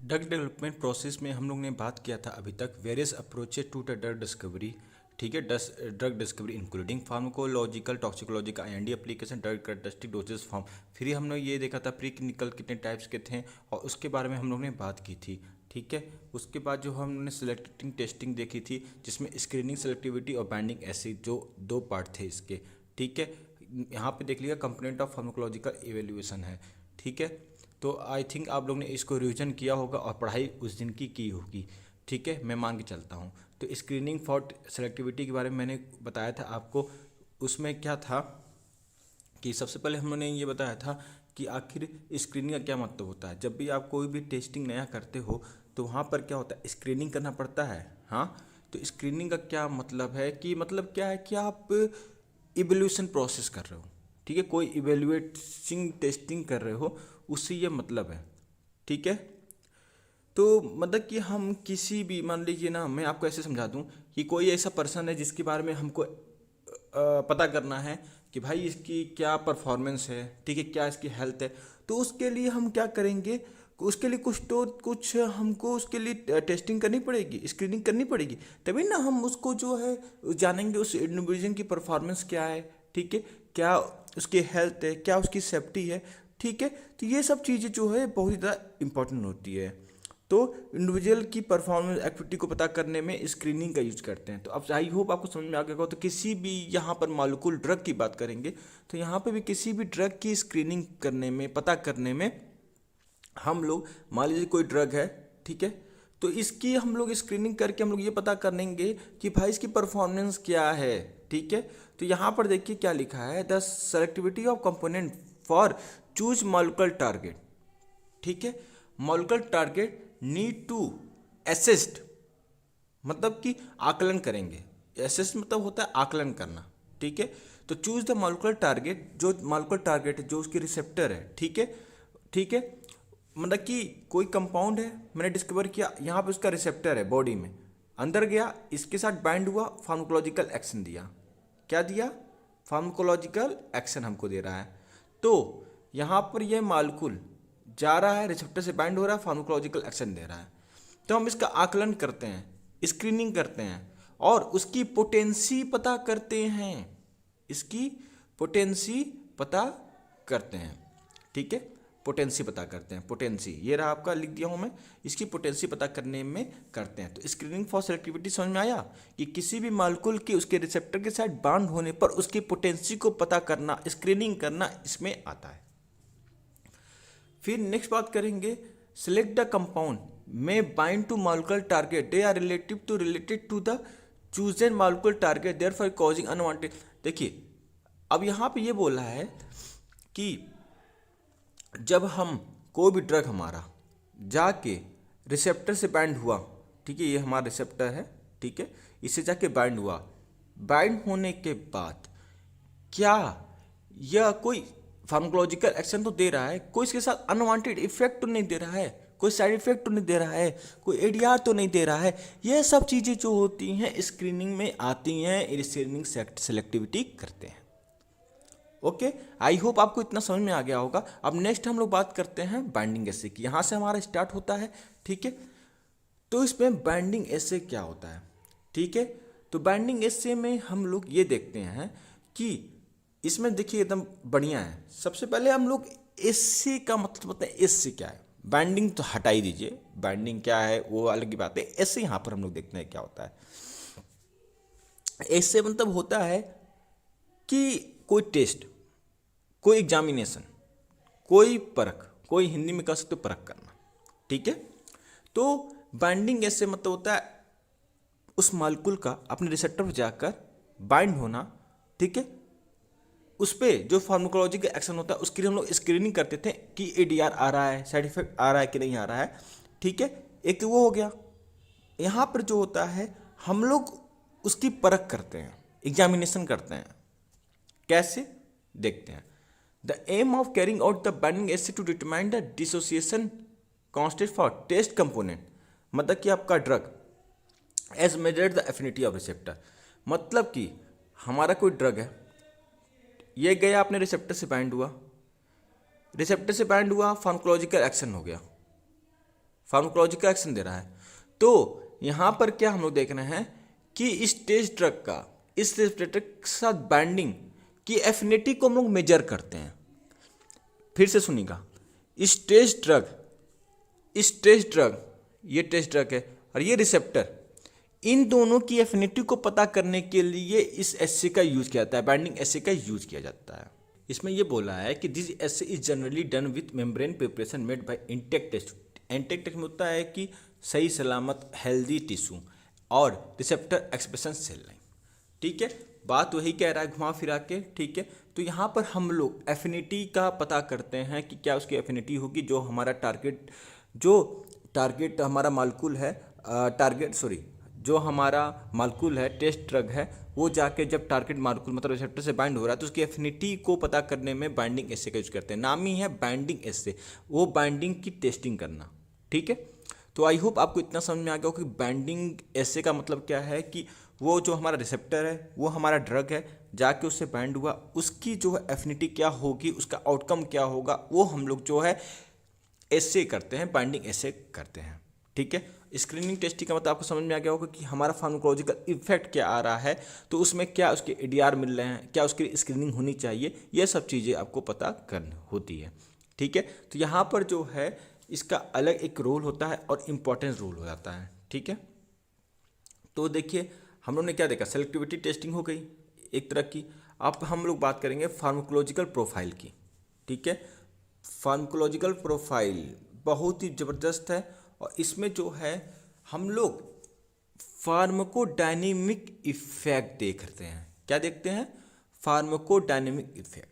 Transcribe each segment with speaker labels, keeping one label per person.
Speaker 1: Drug development process में हम लोग ने बात किया था अभी तक various approaches to the drug discovery. ठीक है, drug discovery including pharmacological, toxicological, IND application, drug characteristic, doses form. फिर हमने ये देखा था प्री क्लिनिकल कितने टाइप्स के थे और उसके बारे में हम लोग ने बात की थी। ठीक है, उसके बाद जो हमने सिलेक्टिंग टेस्टिंग देखी थी जिसमें स्क्रीनिंग, सेलेक्टिविटी और बाइंडिंग एसिड, जो दो पार्ट थे इसके। ठीक है, यहाँ पे देख लिया कंपोनेंट ऑफ फार्माकोलॉजिकल इवेल्युएशन है। ठीक है, तो आई थिंक आप लोग ने इसको रिवीजन किया होगा और पढ़ाई उस दिन की होगी। ठीक है, मैं मान के चलता हूँ। तो स्क्रीनिंग फॉर सेलेक्टिविटी के बारे में मैंने बताया था आपको। उसमें क्या था कि सबसे पहले हमने ये बताया था कि आखिर स्क्रीनिंग का क्या मतलब होता है। जब भी आप कोई भी टेस्टिंग नया करते हो तो वहाँ पर क्या होता है, स्क्रीनिंग करना पड़ता है। हाँ, तो स्क्रीनिंग का क्या मतलब है कि मतलब क्या है कि आप इवोल्यूशन प्रोसेस कर रहे हो। ठीक है, कोई इवेल्युएटिंग टेस्टिंग कर रहे हो, उससे ये मतलब है। ठीक है, तो मतलब कि हम किसी भी, मान लीजिए ना, मैं आपको ऐसे समझा दूं कि कोई ऐसा पर्सन है जिसके बारे में हमको पता करना है कि भाई इसकी क्या परफॉर्मेंस है। ठीक है, क्या इसकी हेल्थ है। तो उसके लिए हम क्या करेंगे, उसके लिए कुछ हमको उसके लिए टेस्टिंग करनी पड़ेगी, स्क्रीनिंग करनी पड़ेगी, तभी ना हम उसको जो है जानेंगे उस इंडिविजुअल की परफॉर्मेंस क्या है। ठीक है, क्या उसकी हेल्थ है, क्या उसकी सेफ्टी है। ठीक है, तो ये सब चीज़ें जो है बहुत ही ज़्यादा इंपॉर्टेंट होती है। तो इंडिविजुअल की परफॉर्मेंस एक्टिविटी को पता करने में स्क्रीनिंग का यूज करते हैं। तो अब आई होप आपको समझ में आ गया होगा। तो किसी भी यहाँ पर मॉलिक्यूल ड्रग की बात करेंगे तो यहाँ पे भी किसी भी ड्रग की स्क्रीनिंग करने में, पता करने में हम लोग, मान लीजिए कोई ड्रग है, ठीक है, तो इसकी हम लोग स्क्रीनिंग करके हम लोग ये पता कर लेंगे कि भाई इसकी परफॉर्मेंस क्या है। ठीक है, तो यहाँ पर देखिए क्या लिखा है, the selectivity of component for choose molecular target. ठीक है, molecular target need to assist, मतलब कि आकलन करेंगे। असिस्ट मतलब होता है आकलन करना। ठीक है, तो चूज द मॉलिक्यूलर टारगेट, जो मॉलिक्यूलर टारगेट है, जो उसकी रिसेप्टर है। ठीक है, ठीक है, मतलब कि कोई कंपाउंड है, मैंने डिस्कवर किया, यहाँ पे उसका रिसेप्टर है, बॉडी में अंदर गया, इसके साथ बाइंड हुआ, फार्माकोलॉजिकल एक्शन दिया। क्या दिया? फार्माकोलॉजिकल एक्शन हमको दे रहा है। तो यहाँ पर यह मालिक्यूल जा रहा है, रिसेप्टर से बाइंड हो रहा है, फार्माकोलॉजिकल एक्शन दे रहा है। तो हम इसका आकलन करते हैं, स्क्रीनिंग करते हैं और उसकी पोटेंसी पता करते हैं। इसकी पोटेंसी पता करते हैं। ठीक है, पोटेंसी पता करते हैं। पोटेंसी ये रहा, आपका लिख दिया हूं मैं। इसकी पोटेंसी पता करने में करते हैं। तो स्क्रीनिंग फॉर सेलेक्टिविटी समझ में आया कि किसी भी मॉलिक्यूल के उसके रिसेप्टर के साथ बाउंड होने पर उसकी पोटेंसी को पता करना, स्क्रीनिंग करना, इसमें आता है। फिर नेक्स्ट बात करेंगे, सिलेक्ट द कंपाउंड में bind to molecular target, they are related to the chosen molecular target, therefore causing unwanted. देखिए, अब यहाँ पे ये बोला है कि जब हम कोई भी ड्रग हमारा जाके रिसेप्टर से बाइंड हुआ, ठीक है, ये हमारा रिसेप्टर है, ठीक है, इससे जाके बाइंड हुआ, बाइंड होने के बाद क्या यह कोई फार्माकोलॉजिकल एक्शन तो दे रहा है, कोई इसके साथ अनवांटेड इफेक्ट तो नहीं दे रहा है, कोई साइड इफेक्ट तो नहीं दे रहा है, कोई एडीआर तो नहीं दे रहा है। यह सब चीज़ें जो होती हैं स्क्रीनिंग में आती हैं, स्क्रीनिंग सेलेक्टिविटी करते हैं। ओके, आई होप आपको इतना समझ में आ गया होगा। अब नेक्स्ट हम लोग बात करते हैं बाइंडिंग एसे की। यहाँ से हमारा स्टार्ट होता है। ठीक है, तो इसमें बाइंडिंग एसे क्या होता है। ठीक है, तो बाइंडिंग एसे में हम लोग ये देखते हैं कि इसमें देखिए एकदम बढ़िया है। सबसे पहले हम लोग एसे का मतलब होता है, एसे क्या है। बाइंडिंग तो हटा ही दीजिए, बाइंडिंग क्या है वो अलग की बात है। ऐसे यहाँ पर हम लोग देखते हैं क्या होता है। ऐसे मतलब होता है कि कोई टेस्ट, कोई एग्जामिनेशन, कोई परख, कोई हिंदी में कह सकते हो परख करना। ठीक है, तो बाइंडिंग ऐसे मतलब होता है उस मॉलिक्यूल का अपने रिसेप्टर पर जाकर बाइंड होना। ठीक है, उस पर जो फार्माकोलॉजिकल एक्शन होता है उसके लिए हम लोग स्क्रीनिंग करते थे कि एडीआर आ रहा है, साइड इफेक्ट आ रहा है कि नहीं आ रहा है। ठीक है, एक वो हो गया। यहाँ पर जो होता है हम लोग उसकी परख करते हैं, एग्जामिनेशन करते हैं। कैसे देखते हैं, the aim of carrying out the binding assay to determine the dissociation constant for test component, मतलब कि आपका drug as measured the affinity of receptor. मतलब कि हमारा कोई ड्रग है, ये गया अपने रिसेप्टर से बाइंड हुआ, रिसेप्टर से बाइंड हुआ, फार्माकोलॉजिकल एक्शन हो गया। फार्माकोलॉजिकल एक्शन दे रहा है। तो यहाँ पर क्या हम लोग देख रहे हैं कि इस टेस्ट ड्रग का इस ड्रग के साथ बाइंडिंग की एफिनिटी को हम लोग मेजर करते हैं। फिर से सुनिएगा, इस टेस्ट ड्रग ये टेस्ट ड्रग है और ये रिसेप्टर, इन दोनों की एफिनिटी को पता करने के लिए इस एस्से का यूज किया जाता है, बाइंडिंग एस्से का यूज किया जाता है। इसमें ये बोला है कि this assay is generally done with membrane preparation made by intact test. Intact test में होता है कि सही सलामत हेल्दी टिश्यू और रिसेप्टर एक्सप्रेशन सेल लाइन। ठीक है, बात वही कह रहा है घुमा फिरा के। ठीक है, तो यहाँ पर हम लोग एफिनिटी का पता करते हैं कि क्या उसकी एफिनिटी होगी जो हमारा टारगेट हमारा मालिक्यूल है, जो हमारा मालिक्यूल है, टेस्ट ड्रग है, वो जाके जब टारगेट मालिक्यूल मतलब रिसेप्टर से बाइंड हो रहा है तो उसकी एफिनिटी को पता करने में बाइंडिंग एस्से का यूज करते हैं। नाम ही है बाइंडिंग एस्से, वो बाइंडिंग की टेस्टिंग करना। ठीक है, तो आई होप आपको इतना समझ में आ गया हो कि बाइंडिंग एस्से का मतलब क्या है कि वो जो हमारा रिसेप्टर है, वो हमारा ड्रग है, जाके उससे बाइंड हुआ, उसकी जो है एफिनिटी क्या होगी, उसका आउटकम क्या होगा, वो हम लोग जो है एस्से करते हैं, बाइंडिंग एस्से करते हैं। ठीक है, स्क्रीनिंग टेस्टिंग का मतलब आपको समझ में आ गया होगा कि हमारा फार्माकोलॉजिकल इफेक्ट क्या आ रहा है, तो उसमें क्या उसके एडीआर मिल रहे हैं, क्या उसकी स्क्रीनिंग होनी चाहिए, ये सब चीज़ें आपको पता करनी होती है। ठीक है, तो यहाँ पर जो है इसका अलग एक रोल होता है और इम्पोर्टेंस रोल हो जाता है। ठीक है, तो देखिए हम लोग ने क्या देखा, सेलेक्टिविटी टेस्टिंग हो गई एक तरह की। अब हम लोग बात करेंगे फार्माकोलॉजिकल प्रोफाइल की। ठीक है, फार्माकोलॉजिकल प्रोफाइल बहुत ही ज़बरदस्त है और इसमें जो है हम लोग फार्माकोडायनेमिक इफेक्ट देखते हैं। क्या देखते हैं? Pharmacodynamic effect.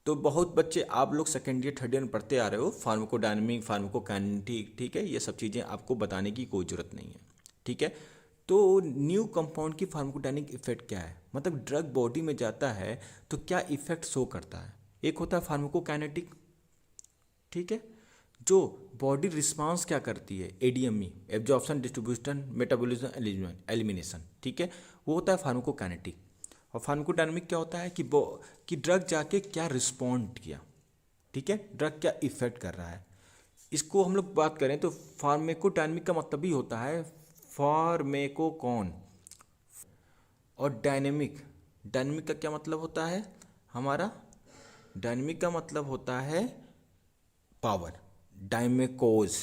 Speaker 1: तो बहुत बच्चे आप लोग सेकेंड ईयर थर्ड ईयर में पढ़ते आ रहे हो फार्माकोडायनेमिक, फार्माकोकाइनेटिक। ठीक है, ये सब चीज़ें आपको बताने की कोई ज़रूरत नहीं है। ठीक है, तो न्यू कंपाउंड की फार्माकोडायनेमिक इफेक्ट क्या है, मतलब ड्रग बॉडी में जाता है तो क्या इफेक्ट शो करता है। एक होता है फार्माकोकाइनेटिक, ठीक है, जो बॉडी रिस्पांस क्या करती है, ADME, absorption, distribution, metabolism, elimination. ठीक है, वो होता है फार्माकोकाइनेटिक। और फार्माकोडायनेमिक क्या होता है कि ड्रग जाके क्या रिस्पॉन्ड किया। ठीक है, ड्रग क्या इफेक्ट कर रहा है। इसको हम लोग बात करें तो फार्माकोडायनेमिक का मतलब ही होता है फार्मेकोकॉन, और डायनेमिक का क्या मतलब होता है हमारा, डायनेमिक का मतलब होता है पावर। डायमेकोज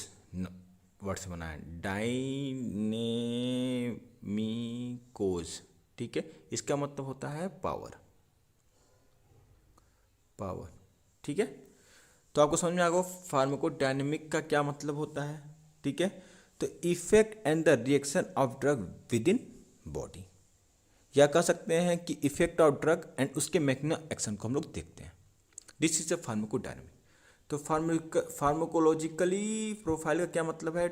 Speaker 1: वर्ड से बना है, डायनेमिकोज। ठीक है, इसका मतलब होता है पावर। ठीक है, तो आपको समझ में आ गया फार्माकोडायनेमिक का क्या मतलब होता है। ठीक है, तो effect and the reaction of drug with in body, या कह सकते हैं कि इफेक्ट ऑफ ड्रग एंड उसके मैकेनिज्म एक्शन को हम लोग देखते हैं। This is a pharmacodynamic. तो फार्माकोलॉजिकली प्रोफाइल का क्या मतलब है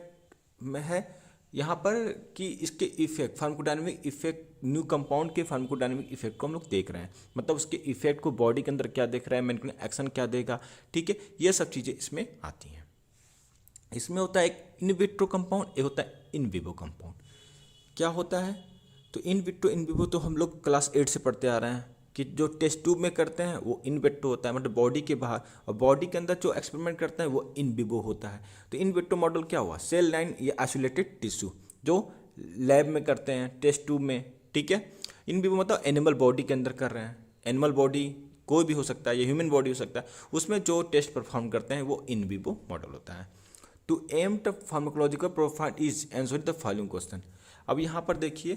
Speaker 1: यहाँ पर कि इसके effect, pharmacodynamic effect, new compound के फार्माकोडायनेमिक इफेक्ट को हम लोग देख रहे हैं, मतलब उसके इफेक्ट को बॉडी के अंदर क्या देख रहा है, मैकेनिज्म एक्शन क्या देगा। ठीक है, ये सब चीज़ें इसमें आती हैं। इसमें होता है एक इन विट्रो कंपाउंड, एक होता है इन विवो कंपाउंड। क्या होता है, तो इन विट्रो इन विवो तो हम लोग क्लास 8 से पढ़ते आ रहे हैं कि जो टेस्ट ट्यूब में करते हैं वो इन विट्रो होता है, मतलब बॉडी के बाहर, और बॉडी के अंदर जो एक्सपेरिमेंट करते हैं वो इन विवो होता है। तो इन विट्रो मॉडल क्या हुआ, सेल लाइन या आइसोलेटेड टिश्यू जो लैब में करते हैं टेस्ट ट्यूब में। ठीक है, इन विवो मतलब एनिमल बॉडी के अंदर कर रहे हैं, एनिमल बॉडी कोई भी हो सकता है, या ह्यूमन बॉडी हो सकता है, उसमें जो टेस्ट परफॉर्म करते हैं वो इन विवो मॉडल होता है। To aim the pharmacological profile is answer the following question. अब यहाँ पर देखिए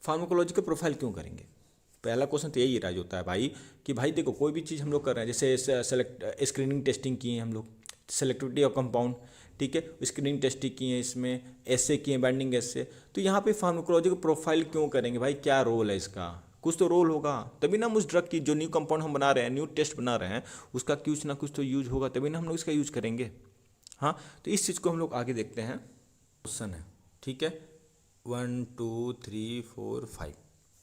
Speaker 1: फार्माकोलॉजिकल प्रोफाइल क्यों करेंगे, पहला क्वेश्चन तो यही राज होता है भाई कि भाई देखो कोई भी चीज़ हम लोग कर रहे हैं, जैसे स्क्रीनिंग टेस्टिंग की है हम लोग, सेलेक्टिविटी ऑफ कंपाउंड। ठीक है, स्क्रीनिंग टेस्टिंग की है, इसमें एस्से किए, बाइंडिंग एस्से। तो यहाँ पे फार्माकोलॉजिकल प्रोफाइल क्यों करेंगे भाई, क्या रोल है इसका, कुछ तो रोल होगा, तभी ना हम उस ड्रग की जो न्यू कंपाउंड हम बना रहे हैं, न्यू टेस्ट बना रहे हैं, उसका कुछ ना कुछ तो यूज होगा, तभी ना हम लोग इसका यूज करेंगे। हाँ, तो इस चीज़ को हम लोग आगे देखते हैं। क्वेश्चन है, ठीक है, 1 2 3 4 5।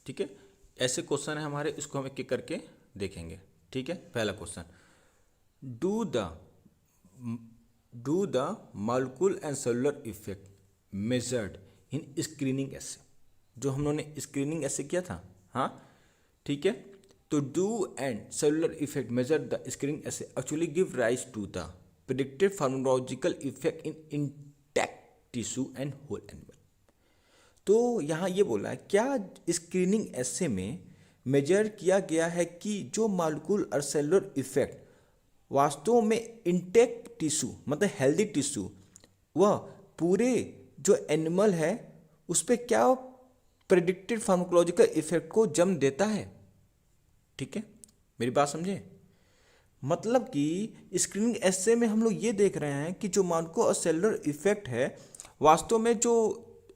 Speaker 1: ठीक है, ऐसे क्वेश्चन है हमारे, इसको हम एक एक करके देखेंगे। ठीक है, पहला question, do the molecule and cellular effect measured in screening assay. जो हम लोगों ने स्क्रीनिंग एस्से किया था, हाँ ठीक है, तो do and cellular effect measure the screening assay actually give rise to the predicted pharmacological effect in tissue and whole animal. तो यहाँ ये बोला है क्या स्क्रीनिंग एसे में मेजर किया गया है कि जो मालिक्यूल और सेलुलर इफेक्ट वास्तव में इंटेक्ट टिश्यू मतलब हेल्दी टिश्यू वह पूरे जो एनिमल है उस पर क्या प्रेडिक्टेड फार्माकोलॉजिकल इफेक्ट को जन्म देता है। ठीक है, मेरी बात समझे? मतलब कि स्क्रीनिंग एसे में हम लोग ये देख रहे हैं कि जो मालिक्यूल और सेलुलर इफेक्ट है वास्तव में जो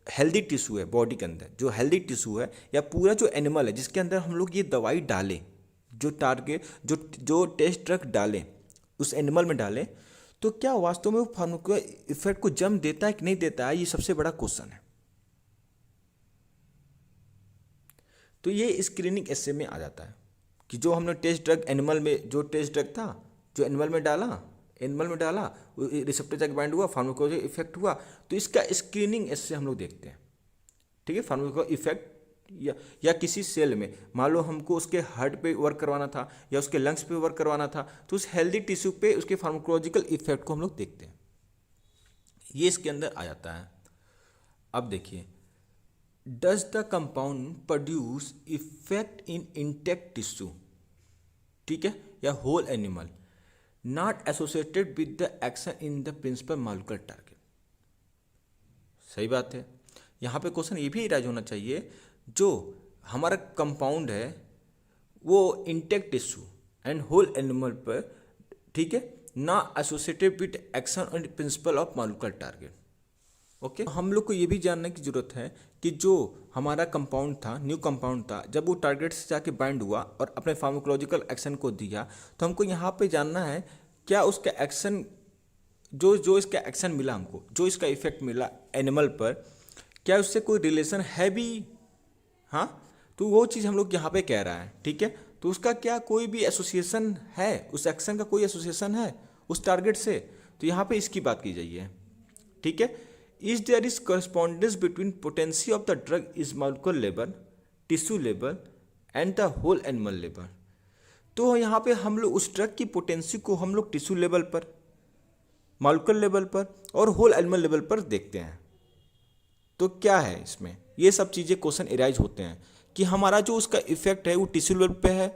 Speaker 1: हेल्दी टिश्यू है बॉडी के अंदर, जो हेल्दी टिश्यू है या पूरा जो एनिमल है जिसके अंदर हम लोग ये दवाई डालें, जो टारगेट जो टेस्ट ड्रग डालें उस एनिमल में डालें, तो क्या वास्तव में वो फार्माको इफेक्ट को जन्म देता है कि नहीं देता है, ये सबसे बड़ा क्वेश्चन है। तो ये स्क्रीनिंग एसे में आ जाता है कि जो हमने टेस्ट ड्रग एनिमल में, जो टेस्ट ड्रग था जो एनिमल में डाला रिसेप्टर जाके बाइंड हुआ, फार्माकोलॉजिकल इफेक्ट हुआ, तो इसका स्क्रीनिंग एसे हम लोग देखते हैं। ठीक है, फार्माकोलॉजिकल इफेक्ट या किसी सेल में मान लो हमको उसके हार्ट पे वर्क करवाना था या उसके लंग्स पे वर्क करवाना था, तो उस हेल्दी टिश्यू पे उसके फार्माकोलॉजिकल इफेक्ट को हम लोग देखते हैं। ये इसके अंदर आ जाता है। अब देखिए, does the compound produce effect in intact tissue, ठीक है, या whole animal not associated with the action in the principal molecular target. सही बात है। यहाँ पे क्वेश्चन ये भी राइज होना चाहिए, जो हमारा कंपाउंड है वो intact tissue and whole animal पर, ठीक है, ना associated with action on principal of molecular target. Okay, हम लोग को ये भी जानने की जरूरत है कि जो हमारा कंपाउंड था, न्यू कंपाउंड था, जब वो टारगेट से जाके बाइंड हुआ और अपने फार्माकोलॉजिकल एक्शन को दिया, तो हमको यहाँ पे जानना है क्या उसका एक्शन, जो इसका एक्शन मिला हमको, जो इसका इफेक्ट मिला एनिमल पर, क्या उससे कोई रिलेशन है भी? हाँ, तो वो चीज़ हम लोग यहाँ पे कह रहा है। ठीक है, तो उसका क्या कोई भी एसोसिएशन है, उस एक्शन का कोई एसोसिएशन है उस टारगेट से, तो यहाँ पे इसकी बात की जाइए। ठीक है, is there is correspondence between potency of the drug is molecular level, tissue level and the whole animal level. तो यहाँ पे हम लोग उस ड्रग की पोटेंसी को हम लोग टिश्यू लेवल पर, मॉलिक्यूलर लेवल पर और होल एनिमल लेवल पर देखते हैं। तो क्या है इसमें, ये सब चीज़ें क्वेश्चन एराइज होते हैं कि हमारा जो उसका इफेक्ट है वो टिश्यू लेवल पे है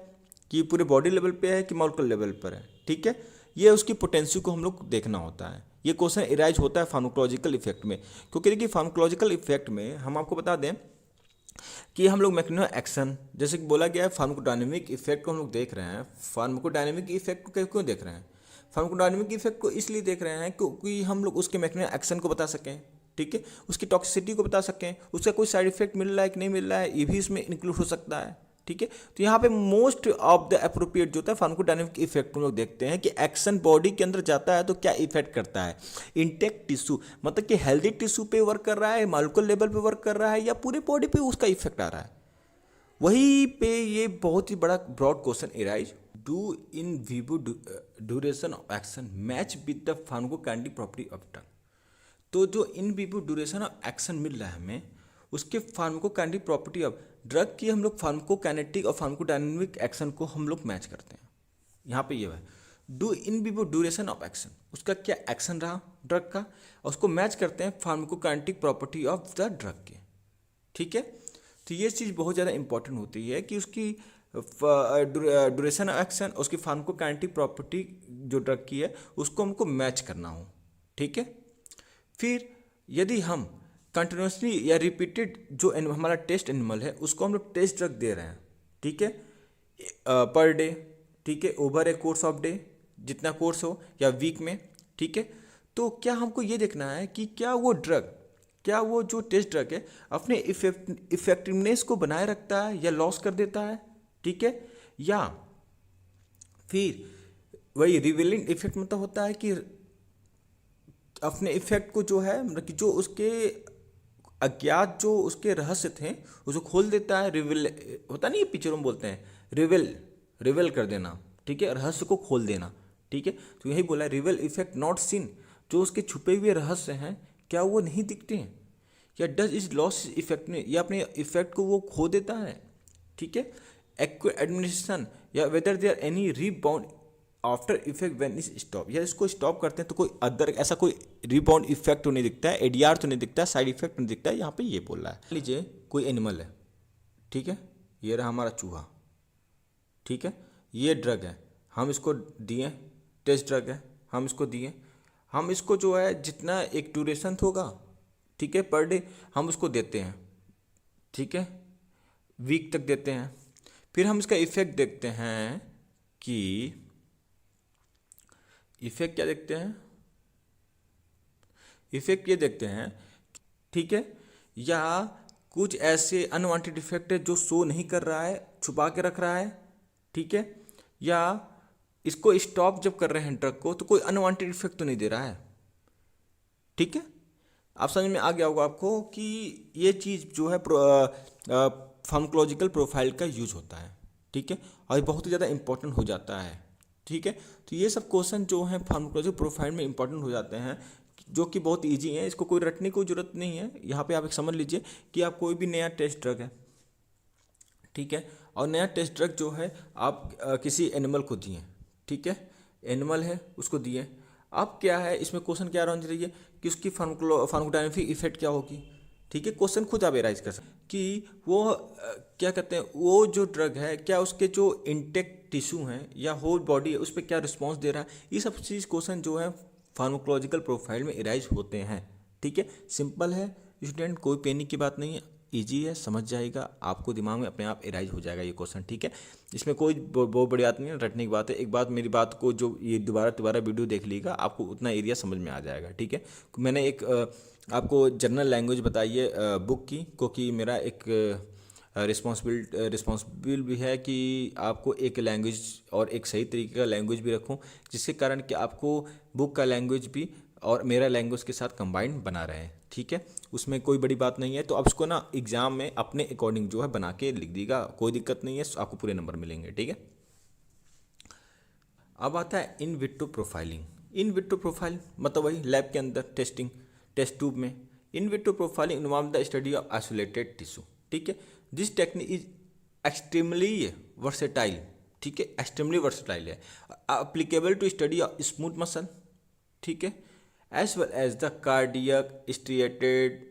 Speaker 1: कि पूरे बॉडी लेवल पे है कि मॉलिक्यूलर लेवल पर है। ठीक है, ये उसकी पोटेंसी को हम लोग देखना होता है। ये क्वेश्चन एराइज होता है फार्माकोलॉजिकल इफेक्ट में, क्योंकि देखिए फार्माकोलॉजिकल इफेक्ट में हम आपको बता दें कि हम लोग मैकेनिज्म एक्शन, जैसे कि बोला गया है फार्माकोडायनेमिक इफेक्ट को हम लोग देख रहे हैं। फार्माकोडायनेमिक इफेक्ट को क्यों देख रहे हैं? फार्माकोडायनेमिक इफेक्ट को इसलिए देख रहे हैं क्योंकि हम लोग उसके मैकेनिज्म एक्शन को बता सकें, ठीक है, उसकी टॉक्सिसिटी को बता सकें, उसका कोई साइड इफेक्ट मिल रहा है कि नहीं मिल रहा है, ये भी इसमें इंक्लूड हो सकता है। ठीक है, तो यहाँ पे मोस्ट ऑफ द अप्रोप्रिएट जो होता है फार्माकोडायनेमिक इफेक्ट हम लोग देखते हैं कि एक्शन बॉडी के अंदर जाता है तो क्या इफेक्ट करता है। इंटेक्ट टिश्यू मतलब कि हेल्दी टिश्यू पे वर्क कर रहा है, मॉलिक्यूलर लेवल पे वर्क कर रहा है, या पूरे बॉडी पे उसका इफेक्ट आ रहा है। वहीं पे ये बहुत ही बड़ा broad question arise, do in vivo duration of action match with the pharmacokinetic property of drug. तो जो in vivo duration of action मिल रहा है हमें, उसके फार्माकोकाइनेटिक प्रॉपर्टी ऑफ ड्रग की हम लोग फार्माकोकाइनेटिक और फार्माकोडायनेमिक एक्शन को हम लोग मैच करते हैं। यहाँ पे ये है do in vivo duration of action, उसका क्या एक्शन रहा ड्रग का, और उसको मैच करते हैं pharmacokinetic property of the drug के। ठीक है, तो ये चीज़ बहुत ज़्यादा इंपॉर्टेंट होती है कि उसकी ड्यूरेशन ऑफ एक्शन, उसकी फार्माकोकाइनेटिक प्रॉपर्टी जो ड्रग की है उसको हमको मैच करना हो। ठीक है, फिर यदि हम कंटिन्यूसली या रिपीटेड जो हमारा टेस्ट एनिमल है उसको हम लोग टेस्ट ड्रग दे रहे हैं, ठीक है, पर डे, ठीक है, over A course of day, जितना कोर्स हो, या वीक में, ठीक है, तो क्या हमको ये देखना है कि क्या वो ड्रग, क्या वो जो टेस्ट ड्रग है अपने इफेक्टिवनेस को बनाए रखता है या लॉस कर देता है। ठीक है, या फिर वही रिवीलिंग इफेक्ट मतलब होता है कि अपने इफेक्ट को जो है, मतलब कि जो उसके अज्ञात जो उसके रहस्य थे उसको खोल देता है। रिवील होता नहीं, पिक्चरों में बोलते हैं रिवील कर देना, ठीक है, रहस्य को खोल देना। ठीक है, तो यही बोला है रिवील इफेक्ट नॉट सीन, जो उसके छुपे हुए रहस्य हैं क्या वो नहीं दिखते हैं, या डज इज लॉस इफेक्ट में, या अपने इफेक्ट को वो खो देता है। ठीक है, एक्व एडमिनिस्ट्रेशन, या whether there any rebound after effect when is stop, या इसको स्टॉप करते हैं तो कोई अदर ऐसा कोई रिबाउंड इफेक्ट तो नहीं दिखता है, एडीआर तो नहीं दिखता है, साइड इफेक्ट नहीं दिखता है, यहाँ पे ये बोल रहा है। मान लीजिए कोई एनिमल है, ठीक है, ये रहा हमारा चूहा, ठीक है, ये ड्रग है, हम इसको दिए, टेस्ट ड्रग है, हम इसको दिए, हम इसको जो है जितना एक ड्यूरेशन होगा, ठीक है, पर डे हम उसको देते हैं, ठीक है, वीक तक देते हैं, फिर हम इसका इफेक्ट देखते हैं कि इफेक्ट क्या देखते हैं, इफेक्ट ये देखते हैं, ठीक है, या कुछ ऐसे अनवांटेड इफेक्ट है जो शो नहीं कर रहा है, छुपा के रख रहा है, ठीक है, या इसको स्टॉप जब कर रहे हैं ड्रग को तो कोई अनवांटेड इफेक्ट तो नहीं दे रहा है, ठीक है। आप समझ में आ गया होगा आपको कि ये चीज़ जो है फार्माकोलॉजिकल प्रोफाइल का यूज होता है, ठीक है, और ये बहुत ही ज़्यादा इंपॉर्टेंट हो जाता है, ठीक है। तो ये सब क्वेश्चन जो हैं फार्माकोलॉजिकल प्रोफाइल में इंपॉर्टेंट हो जाते हैं, जो कि बहुत इजी हैं, इसको कोई रटने की जरूरत नहीं है। यहाँ पे आप एक समझ लीजिए कि आप कोई भी नया टेस्ट ड्रग है, ठीक है, और नया टेस्ट ड्रग जो है आप किसी एनिमल को दिए, ठीक है, एनिमल है उसको दिए, अब क्या है इसमें क्वेश्चन क्या रहना चाहिए कि उसकी फार्माकोडायनामिक इफेक्ट क्या होगी, ठीक है, क्वेश्चन खुद आप एराइज कर सकते कि वो क्या कहते हैं, वो जो ड्रग है क्या उसके जो इंटेक्ट टिश्यू हैं या होल बॉडी है उस पर क्या रिस्पॉन्स दे रहा है, ये सब चीज़ क्वेश्चन जो है फार्माकोलॉजिकल प्रोफाइल में एराइज होते हैं, ठीक है। सिंपल है स्टूडेंट, कोई पेनी की बात नहीं है, इजी है, समझ जाएगा, आपको दिमाग में अपने आप एराइज हो जाएगा ये क्वेश्चन, ठीक है। इसमें कोई बहुत बड़ी बात नहीं है, रटने की बात है। एक बात मेरी बात को जो ये दोबारा वीडियो देख लीजिएगा, आपको उतना एरिया समझ में आ जाएगा, ठीक है। मैंने एक आपको जनरल लैंग्वेज बताई है बुक की, क्योंकि मेरा एक रिस्पॉन्सिबिल भी है कि आपको एक लैंग्वेज और एक सही तरीके का लैंग्वेज भी रखूं, जिसके कारण कि आपको बुक का लैंग्वेज भी और मेरा लैंग्वेज के साथ कंबाइंड बना रहे, ठीक है। उसमें कोई बड़ी बात नहीं है, तो आप उसको ना एग्जाम में अपने अकॉर्डिंग जो है बना के लिख दीजिएगा, कोई दिक्कत नहीं है, आपको पूरे नंबर मिलेंगे, ठीक है। अब आता है in vitro profiling. In vitro profile मतलब वही लैब के अंदर टेस्टिंग, टेस्ट ट्यूब में। In vitro profiling involve the study of isolated tissue, ठीक है। This technique is extremely versatile, ठीक है, एक्सट्रीमली वर्सेटाइल है, applicable to study of smooth muscle, ठीक है, as well as the cardiac striated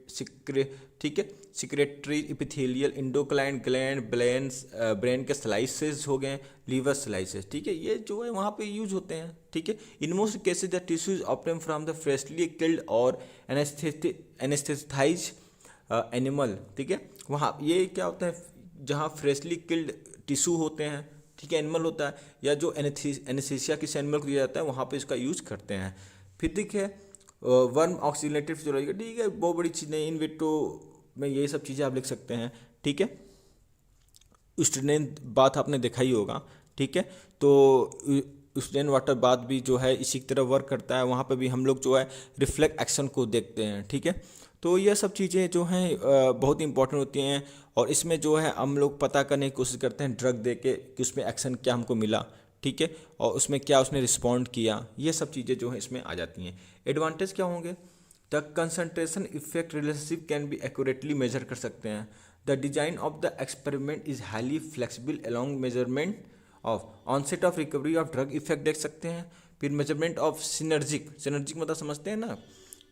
Speaker 1: ठीक है, secretory epithelial endocrine gland brain के स्लाइसेस हो गए, लीवर स्लाइसेस, ठीक है, ये जो है वहाँ पे यूज होते हैं, ठीक है। In most cases the tissue is obtained from the freshly killed और एनेस्थेटाइज एनिमल, ठीक है। वहाँ ये क्या होता है, जहाँ फ्रेशली किल्ड टिश्यू होते हैं, ठीक है, एनिमल होता है, या जो एनेस्थीसिया किसी एनिमल को दिया जाता है वहाँ पे इसका यूज करते हैं। फिर देखिए वर्म ऑक्सीजनेटेड फिजियोलॉजी, ठीक है, बहुत बड़ी चीज़ नहीं, इन विट्रो में ये सब चीज़ें आप लिख सकते हैं, ठीक है। स्टूडेंट बाथ आपने देखा ही होगा, ठीक है, तो स्टूडेंट वाटर बाथ भी जो है इसी की तरह वर्क करता है, वहाँ पे भी हम लोग जो है रिफ्लेक्ट एक्शन को देखते हैं, ठीक है। तो ये सब चीज़ें जो हैं बहुत इंपॉर्टेंट होती हैं, और इसमें जो है हम लोग पता करने की कोशिश करते हैं ड्रग दे के कि उसमें एक्शन क्या हमको मिला, ठीक है, और उसमें क्या उसने रिस्पॉन्ड किया, ये सब चीज़ें जो है इसमें आ जाती हैं। एडवांटेज क्या होंगे, the concentration effect relationship can be accurately measure कर सकते हैं। The design of the experiment is highly flexible along measurement of onset of recovery of drug effect देख सकते हैं। फिर मेजरमेंट ऑफ सिनर्जिक मतलब समझते हैं ना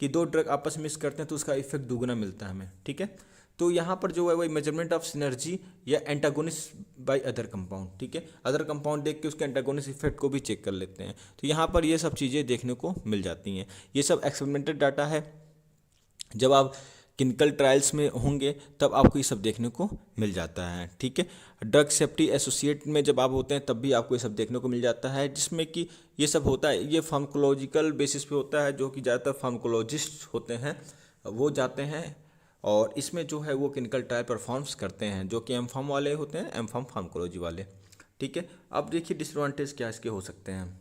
Speaker 1: कि दो ड्रग आपस में मिक्स करते हैं तो उसका इफेक्ट दुगना मिलता है हमें, ठीक है। तो यहाँ पर जो है वही मेजरमेंट ऑफ सिनर्जी या एंटागोनिस्ट बाय अदर कंपाउंड, ठीक है, अदर कंपाउंड देख के उसके एंटागोनिस्ट इफेक्ट को भी चेक कर लेते हैं। तो यहाँ पर ये सब चीज़ें देखने को मिल जाती हैं। ये सब एक्सपेरिमेंटल डाटा है, जब आप क्लिनिकल ट्रायल्स में होंगे तब आपको ये सब देखने को मिल जाता है, ठीक है। ड्रग सेफ्टी एसोसिएट में जब आप होते हैं तब भी आपको ये सब देखने को मिल जाता है, जिसमें कि ये सब होता है, ये फार्माकोलॉजिकल बेसिस पे होता है, जो कि ज़्यादातर फार्माकोलॉजिस्ट होते हैं वो जाते हैं, और इसमें जो है वो क्लिनिकल ट्रायल परफॉर्म्स करते हैं, जो कि एम.फार्म वाले होते हैं, एम.फार्म फार्माकोलॉजी वाले, ठीक है। अब देखिए डिसएडवांटेज क्या इसके हो सकते हैं।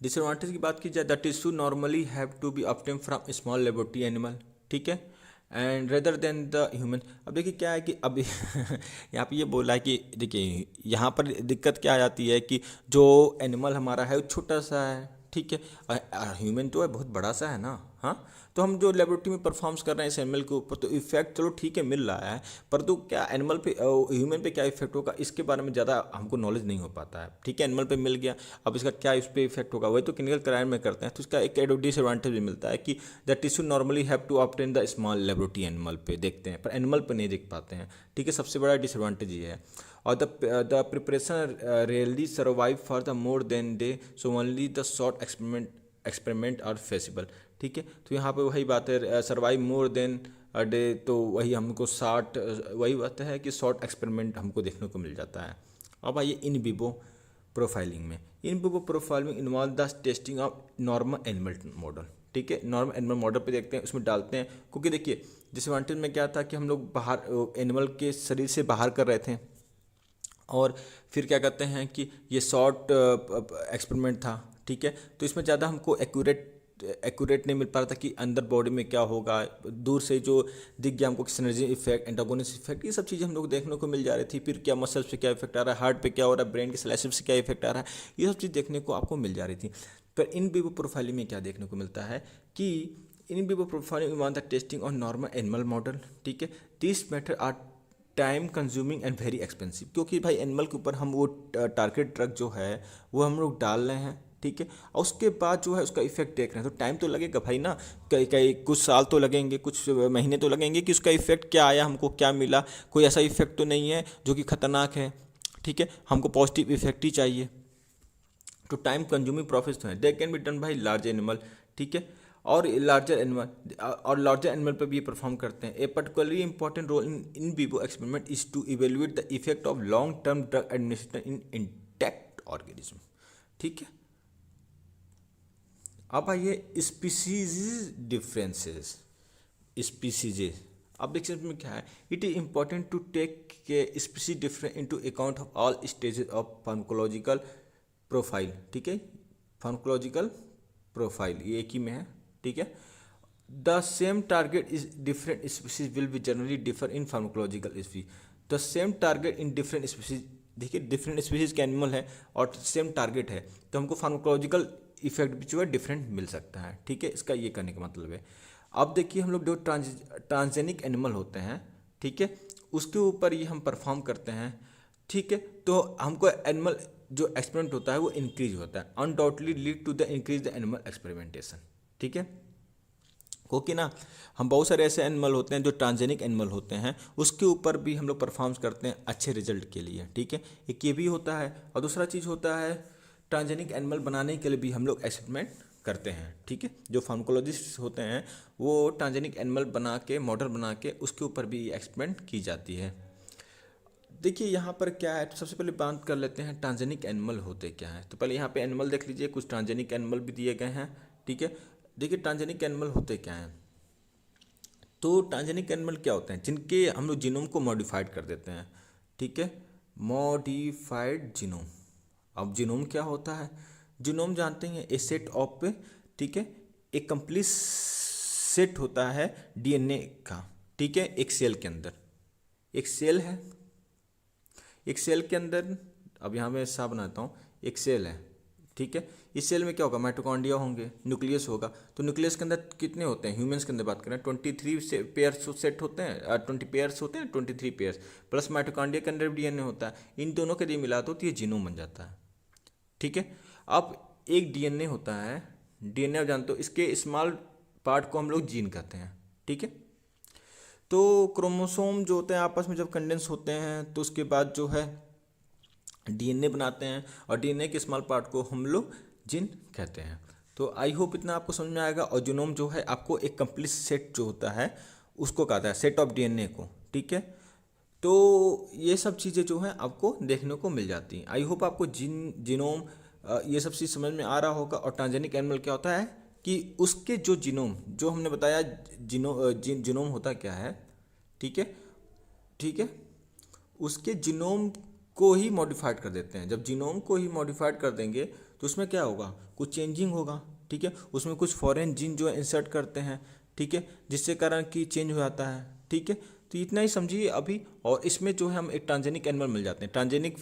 Speaker 1: डिसएडवांटेज की बात की जाए, the tissue normally have to be obtained from small laboratory animal, ठीक है, and rather than the human. अब देखिए क्या है कि अब यहाँ पे ये बोला है कि देखिए यहाँ पर दिक्कत क्या आ जाती है कि जो एनिमल हमारा है वो छोटा सा है, ठीक है, ह्यूमन तो है बहुत बड़ा सा है ना, हाँ, तो हम जो लेबोरेटरी में परफॉर्म्स कर रहे हैं इस एनिमल के ऊपर, तो इफेक्ट चलो ठीक है मिल रहा है, परंतु क्या एनिमल पे ह्यूमन पे क्या इफेक्ट होगा इसके बारे में ज़्यादा हमको नॉलेज नहीं हो पाता है। ठीक है, एनिमल पे मिल गया, अब इसका क्या इस पर इफेक्ट होगा वही तो क्लिनिकल ट्रायल में करते हैं। तो इसका एक डिसएडवांटेज भी मिलता है कि the tissue normally have to obtain the small laboratory animal पे देखते हैं, पर एनिमल पे नहीं देख पाते हैं। ठीक है, सबसे बड़ा डिसएडवांटेज ये है। और the preparation really survive for the more than day, so only the short experiment are feasible. ठीक है, तो यहाँ पे वही बात है, survive more than a day, तो वही हमको शॉर्ट, वही बात है कि शॉर्ट एक्सपेरिमेंट हमको देखने को मिल जाता है। अब आइए इन विवो प्रोफाइलिंग में। इन vivo profiling involve the testing of normal animal model. ठीक है, नॉर्मल एनिमल मॉडल पे देखते हैं, उसमें डालते हैं, क्योंकि देखिए डिसएडवांटेज में क्या था कि हम लोग बाहर एनिमल के शरीर से बाहर कर रहे थे, और फिर क्या कहते हैं कि ये शॉर्ट एक्सपेरिमेंट था। ठीक है, तो इसमें ज़्यादा हमको एक्यूरेट नहीं मिल पा रहा था कि अंदर बॉडी में क्या होगा। दूर से जो दिख गया हमको सिनर्जी इफेक्ट, एंटागोनिस्ट इफेक्ट, ये सब चीज़ें हम लोग देखने को मिल जा रही थी। फिर क्या मसल्स पे क्या इफेक्ट आ रहा है, हार्ट पे क्या हो रहा है, ब्रेन के स्लाइसिस से क्या इफेक्ट आ रहा है, ये सब चीज़ देखने को आपको मिल जा रही थी। पर इन विवो प्रोफाइलिंग में क्या देखने को मिलता है कि in vivo profiling one the testing on normal animal model. ठीक है, this method are time consuming and very expensive, क्योंकि भाई एनिमल के ऊपर हम वो टारगेट ड्रग जो है वो हम लोग डाल रहे हैं। ठीक है, और उसके बाद जो है उसका इफेक्ट देख रहे हैं, तो टाइम तो लगेगा भाई ना, कई कई कुछ साल तो लगेंगे, कुछ महीने तो लगेंगे कि उसका इफेक्ट क्या आया, हमको क्या मिला, कोई ऐसा इफेक्ट तो नहीं है जो कि खतरनाक है। ठीक है, हमको पॉजिटिव इफेक्ट ही चाहिए, तो टाइम कंज्यूमिंग प्रोसेस तो है। They can be done by large animal. ठीक है, और लार्जर एनिमल पर भी ये परफॉर्म करते हैं। A particularly important role in vivo experiment is to evaluate the effect of long term drug administration in intact organism. ठीक है, अब आइए स्पीसीज डिफरेंसेस। स्पीसीज, अब देखिए इसमें क्या है, it is important to take के species difference into account of all stages of pharmacological profile. ठीक है, फार्माकोलॉजिकल प्रोफाइल ये एक ही में है। ठीक है, the same target is different species will be generally differ in pharmacological species. The same target in different species, देखिए different species के एनिमल है और सेम टारगेट है, तो हमको फार्माकोलॉजिकल इफेक्ट भी जो है डिफरेंट मिल सकता है। ठीक है, इसका ये करने का मतलब है। अब देखिए हम लोग जो ट्रांसजेनिक एनिमल होते हैं, ठीक है, उसके ऊपर ये हम परफॉर्म करते हैं। ठीक है, तो हमको एनिमल जो एक्सपेरिमेंट होता है वो इंक्रीज होता है, undoubtedly lead to the increase the animal experimentation. ठीक है, क्योंकि ना हम बहुत सारे ऐसे एनिमल होते हैं जो ट्रांसजेनिक एनिमल होते हैं, उसके ऊपर भी हम लोग परफॉर्म्स करते हैं अच्छे रिजल्ट के लिए। ठीक है, एक ये भी होता है, और दूसरा चीज़ होता है ट्रांसजेनिक एनिमल बनाने के लिए भी हम लोग एक्सपेरिमेंट करते हैं। ठीक है, जो फार्माकोलॉजिस्ट होते हैं वो ट्रांसजेनिक एनिमल बना के, मॉडल बना के उसके ऊपर भी एक्सपेरिमेंट की जाती है। देखिए यहाँ पर क्या है, तो सबसे पहले बात कर लेते हैं ट्रांसजेनिक एनिमल होते क्या हैं। तो पहले यहाँ पे एनिमल देख लीजिए, कुछ ट्रांसजेनिक एनिमल भी दिए गए हैं। ठीक है, देखिए ट्रांसजेनिक एनिमल होते क्या हैं। तो ट्रांसजेनिक एनिमल क्या होते हैं, जिनके हम लोग जीनोम को मॉडिफाइड कर देते हैं। ठीक है, मॉडिफाइड जीनोम। अब जीनोम क्या होता है, जीनोम जानते हैं ए सेट ऑफ, ठीक है, एक कंप्लीट सेट होता है डीएनए का। ठीक है, एक सेल के अंदर, एक सेल है, एक सेल के अंदर, अब यहाँ मैं साफ बनाता हूँ, एक सेल है। ठीक है, इस सेल में क्या होगा, माइटोकॉन्ड्रिया होंगे, न्यूक्लियस होगा। तो न्यूक्लियस के अंदर कितने होते हैं, ह्यूमंस के अंदर बात करें 23 पेयर्स सेट होते हैं, 20 पेयर्स होते हैं, 23 पेयर्स प्लस माइटोकॉन्ड्रिया के अंदर डीएनए होता है। इन दोनों के लिए मिला तो ये जीनोम बन जाता है। ठीक है, अब एक डीएनए होता है, डीएनए आप जानते हो, इसके स्मॉल पार्ट को हम लोग जीन कहते हैं। ठीक है, तो क्रोमोसोम जो होते हैं आपस में जब कंडेंस होते हैं तो उसके बाद जो है डीएनए बनाते हैं, और डीएनए के स्मॉल पार्ट को हम लोग जीन कहते हैं। तो आई होप इतना आपको समझ में आएगा। और जीनोम जो है आपको एक कंप्लीट सेट जो होता है उसको कहता है, सेट ऑफ डीएनए को। ठीक है, तो ये सब चीज़ें जो हैं आपको देखने को मिल जाती हैं। आई होप आपको जीनोम ये सब चीज़ समझ में आ रहा होगा। और ट्रांसजेनिक एनिमल क्या होता है कि उसके जो जीनोम, जो हमने बताया जीनोम होता क्या है। ठीक है, ठीक है, उसके जीनोम को ही मॉडिफाइड कर देते हैं। जब जीनोम को ही मॉडिफाइड कर देंगे तो उसमें क्या होगा, कुछ चेंजिंग होगा। ठीक है, उसमें कुछ फॉरेन जीन जो है इंसर्ट करते हैं। ठीक है, जिससे कारण कि चेंज हो जाता है। ठीक है, तो इतना ही समझिए अभी। और इसमें जो है हम एक ट्रांसजेनिक एनिमल मिल जाते हैं। ट्रांसजेनिक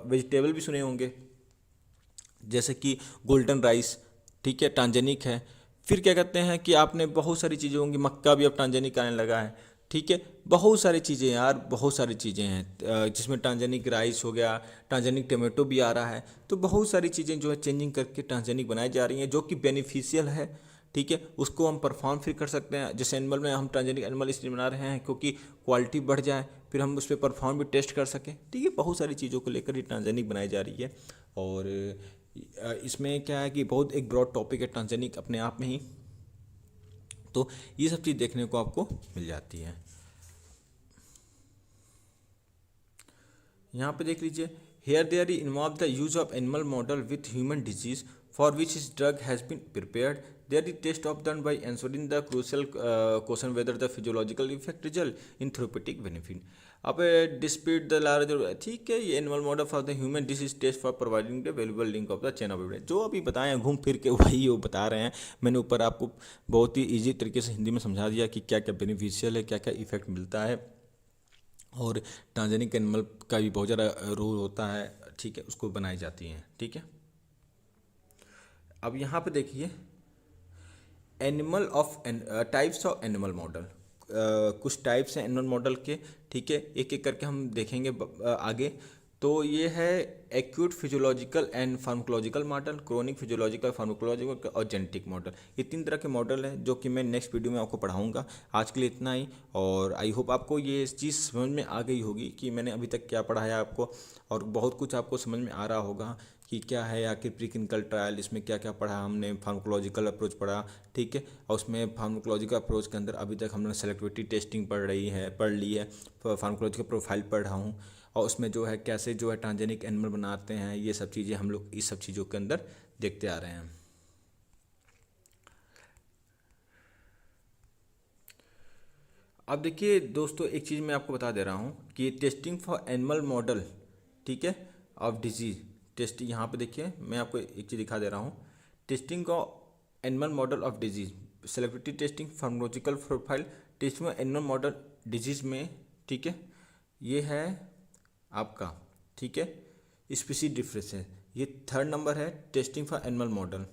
Speaker 1: वेजिटेबल भी सुने होंगे, जैसे कि गोल्डन राइस। ठीक है, ट्रांसजेनिक है। फिर क्या कहते हैं कि आपने बहुत सारी चीज़ें होंगी, मक्का भी अब ट्रांजेनिक आने लगा है, ठीक है। बहुत सारी चीज़ें यार, बहुत सारी चीज़ें हैं जिसमें ट्रांजेनिक राइस हो गया, ट्रांजेनिक टमाटो भी आ रहा है। तो बहुत सारी चीज़ें जो है चेंजिंग करके ट्रांजेनिक बनाई जा रही हैं, जो कि बेनिफिशियल है, ठीक है। उसको हम परफॉर्म फिर कर सकते हैं। जैसे एनिमल में हम ट्रांजेनिक एनिमल इसलिए बना रहे हैं क्योंकि क्वालिटी बढ़ जाए, फिर हम उस पर परफॉर्म भी टेस्ट कर सकें, ठीक है। बहुत सारी चीज़ों को लेकर ये ट्रांजेनिक बनाई जा रही है। और इसमें क्या है कि बहुत एक ब्रॉड टॉपिक है ट्रांजेनिक अपने आप में ही। तो ये सब चीज़ देखने को आपको मिल जाती है। यहाँ पे देख लीजिए, here there involve the use of animal model with human disease for which is drug has been prepared. There is test of done by answering the crucial question whether the physiological effect result in therapeutic benefit. अब dispute the larger, ठीक है, ये animal model for the human disease test for providing the valuable link of the chain of evidence. जो अभी बताए हैं घूम फिर के वही वो बता रहे हैं। मैंने ऊपर आपको बहुत ही ईजी तरीके से हिंदी में समझा दिया कि क्या क्या बेनिफिशियल है, क्या क्या इफेक्ट मिलता है। और ट्रांजेनिक एनिमल का भी बहुत ज़्यादा रोल होता है, ठीक है, उसको बनाई जाती हैं, ठीक है। अब यहाँ पे देखिए, animal of types of animal model, कुछ टाइप्स हैं एनिमल मॉडल के, ठीक है। एक एक करके हम देखेंगे आगे। तो ये है acute physiological and pharmacological model, chronic physiological, pharmacological और जेनेटिक मॉडल। ये 3 तरह के मॉडल हैं जो कि मैं नेक्स्ट वीडियो में आपको पढ़ाऊंगा। आज के लिए इतना ही, और आई होप आपको ये चीज़ समझ में आ गई होगी कि मैंने अभी तक क्या पढ़ाया आपको, और बहुत कुछ आपको समझ में आ रहा होगा कि क्या है आखिर प्री क्लिनिकल ट्रायल, इसमें क्या क्या पढ़ा हमने। फार्माकोलॉजिकल अप्रोच पढ़ा, ठीक है, और उसमें फार्माकोलॉजिकल अप्रोच के अंदर अभी तक हमने सेलेक्टिविटी टेस्टिंग पढ़ ली है, फार्माकोलॉजिकल प्रोफाइल पढ़ रहा हूँ, और उसमें जो है कैसे जो है ट्रांजेनिक एनिमल बनाते हैं, ये सब चीज़ें हम लोग इस सब चीज़ों के अंदर देखते आ रहे हैं। अब देखिए दोस्तों, एक चीज़ मैं आपको बता दे रहा हूँ कि टेस्टिंग फॉर एनिमल मॉडल, ठीक है, ऑफ डिजीज टेस्ट। यहाँ पे देखिए मैं आपको एक चीज़ दिखा दे रहा हूँ, testing of animal model of disease, selectivity testing, pharmacological profile, testing of animal model disease में, ठीक है, ये है आपका, ठीक है, स्पीसीज डिफरेंस है। ये 3rd नंबर है टेस्टिंग फॉर एनिमल मॉडल,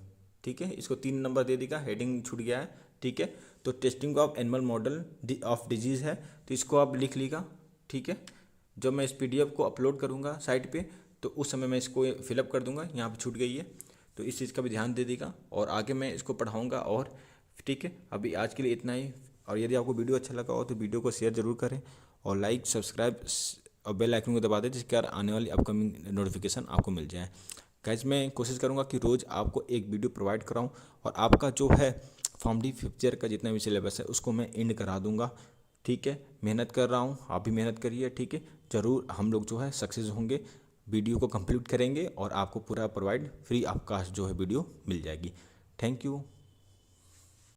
Speaker 1: ठीक है, इसको 3 नंबर दे देगा, हेडिंग छूट गया है, ठीक है। तो testing of animal model of disease है, तो इसको आप लिख लीजिएगा, ठीक है। जब मैं इस PDF को अपलोड करूँगा साइट पे, तो उस समय मैं इसको फिलअप कर दूँगा, यहाँ पे छूट गई है, तो इस चीज़ का भी ध्यान दे देगा, और आगे मैं इसको पढ़ाऊँगा। और ठीक है, अभी आज के लिए इतना ही। और यदि आपको वीडियो अच्छा लगा हो तो वीडियो को शेयर ज़रूर करें, और लाइक, सब्सक्राइब और बेल आइकन को दबा दें, जिसके कारण आने वाली अपकमिंग नोटिफिकेशन आपको मिल जाए। गाइस, मैं कोशिश करूँगा कि रोज़ आपको एक वीडियो प्रोवाइड कराऊँ, और आपका जो है फॉर्म डी 5th ईयर का जितना भी सिलेबस है उसको मैं एंड करा दूँगा, ठीक है। मेहनत कर रहा हूँ, आप भी मेहनत करिए, ठीक है। ज़रूर हम लोग जो है सक्सेस होंगे, वीडियो को कंप्लीट करेंगे और आपको पूरा प्रोवाइड फ्री ऑफ कॉस्ट जो है वीडियो मिल जाएगी। Thank you.